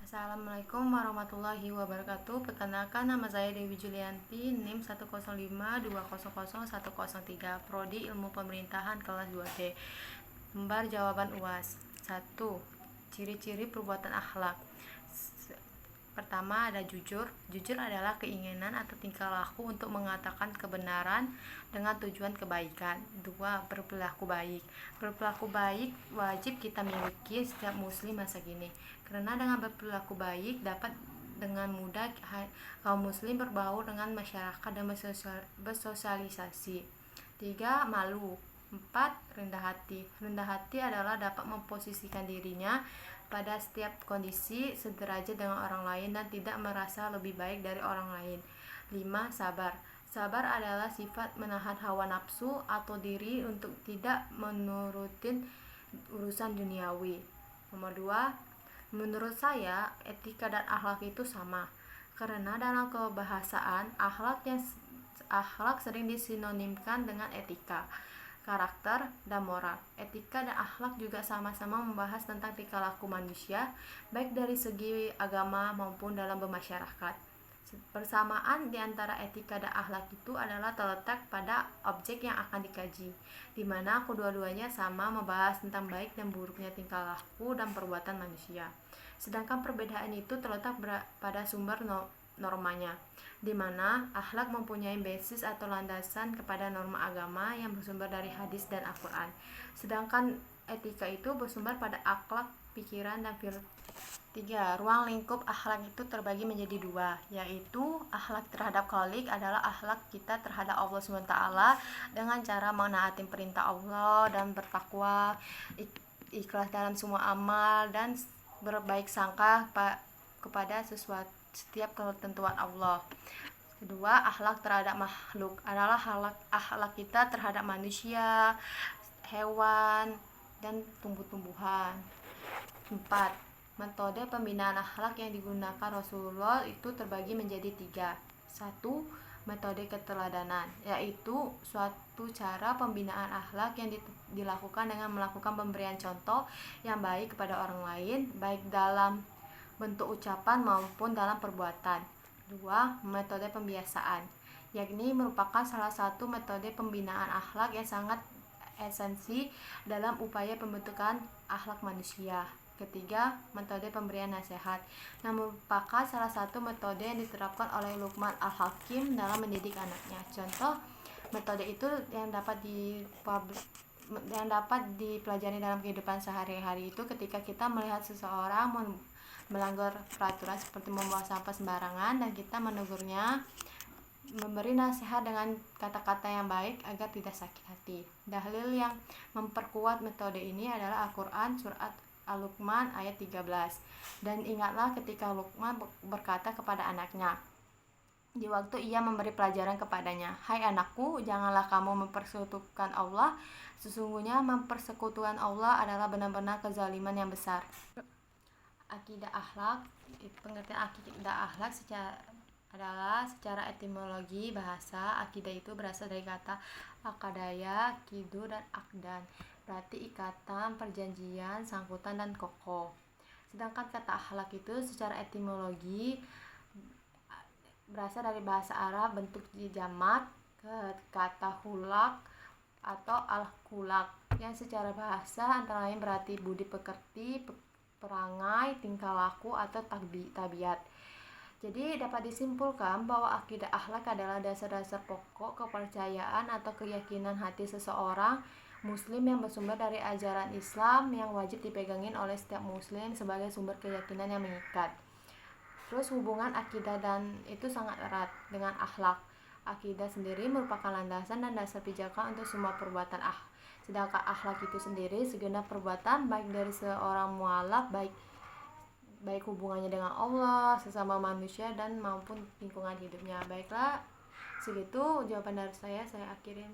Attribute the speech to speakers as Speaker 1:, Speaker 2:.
Speaker 1: Assalamualaikum warahmatullahi wabarakatuh. Perkenalkan, nama saya Dewi Julianti, NIM 105200103, Prodi Ilmu Pemerintahan kelas 2D. Lembar jawaban UAS. 1. Ciri-ciri perbuatan akhlak. Pertama, ada jujur. Jujur adalah keinginan atau tingkah laku untuk mengatakan kebenaran dengan tujuan kebaikan. 2. Berperilaku baik. Berperilaku baik wajib kita miliki setiap muslim masa kini, karena dengan berperilaku baik dapat dengan mudah kaum muslim berbaur dengan masyarakat dan bersosialisasi. 3. Malu. 4. Rendah hati. Rendah hati adalah dapat memposisikan dirinya pada setiap kondisi sederajat dengan orang lain dan tidak merasa lebih baik dari orang lain. 5. Sabar. Sabar adalah sifat menahan hawa nafsu atau diri untuk tidak menurutin urusan duniawi. Nomor 2. Menurut saya, etika dan akhlak itu sama, karena dalam kebahasaan akhlak sering disinonimkan dengan etika, karakter, dan moral. Etika dan akhlak juga sama-sama membahas tentang tingkah laku manusia, baik dari segi agama maupun dalam bermasyarakat. Persamaan di antara etika dan akhlak itu adalah terletak pada objek yang akan dikaji, di mana kedua-duanya sama membahas tentang baik dan buruknya tingkah laku dan perbuatan manusia. Sedangkan perbedaan itu terletak pada sumber normanya, di mana akhlak mempunyai basis atau landasan kepada norma agama yang bersumber dari hadis dan Al-Quran. Sedangkan etika itu bersumber pada akhlak, pikiran, dan filsafat. 3. Ruang lingkup akhlak itu terbagi menjadi 2, yaitu akhlak terhadap khalik adalah akhlak kita terhadap Allah SWT dengan cara menaati perintah Allah dan bertakwa, ikhlas dalam semua amal, dan berbaik sangka kepada setiap ketentuan Allah. Kedua, akhlak terhadap makhluk adalah akhlak kita terhadap manusia, hewan, dan tumbuh-tumbuhan. 4. Metode pembinaan akhlak yang digunakan Rasulullah itu terbagi menjadi 3. 1. Metode keteladanan, yaitu suatu cara pembinaan akhlak yang dilakukan dengan melakukan pemberian contoh yang baik kepada orang lain, baik dalam bentuk ucapan maupun dalam perbuatan. 2. Metode pembiasaan, yakni merupakan salah satu metode pembinaan akhlak yang sangat esensi dalam upaya pembentukan akhlak manusia. Ketiga, metode pemberian nasihat, yang merupakan salah satu metode yang diterapkan oleh Luqman Al-Hakim dalam mendidik anaknya. Contoh metode itu yang dapat dipelajari dalam kehidupan sehari-hari itu ketika kita melihat seseorang melanggar peraturan seperti membuang sampah sembarangan dan kita menegurnya, memberi nasihat dengan kata-kata yang baik agar tidak sakit hati. Dalil yang memperkuat metode ini adalah Al-Quran surat Al-Luqman ayat 13. Dan ingatlah ketika Luqman berkata kepada anaknya di waktu ia memberi pelajaran kepadanya, "Hai anakku, janganlah kamu mempersekutukan Allah. Sesungguhnya mempersekutukan Allah adalah benar-benar kezaliman yang besar." Akidah akhlak. Pengertian akidah akhlak secara etimologi bahasa, akidah itu berasal dari kata akadaya, kidu, dan akdan, berarti ikatan, perjanjian, sangkutan, dan kokoh. Sedangkan kata akhlak itu secara etimologi berasal dari bahasa Arab bentuk jamak ke kata hulak atau al-khulaq, yang secara bahasa antara lain berarti budi pekerti, perangai, tingkah laku, atau tabiat. Jadi dapat disimpulkan bahwa akidah akhlak adalah dasar-dasar pokok kepercayaan atau keyakinan hati seseorang muslim yang bersumber dari ajaran Islam yang wajib dipegangin oleh setiap muslim sebagai sumber keyakinan yang mengikat. Terus hubungan akidah dan itu sangat erat dengan akhlak. Akidah sendiri merupakan landasan dan dasar pijakan untuk semua perbuatan sedangkan akhlak itu sendiri segenap perbuatan baik dari seorang mualaf, baik hubungannya dengan Allah, sesama manusia, dan maupun lingkungan hidupnya. Baiklah, segitu jawaban dari saya akhirin.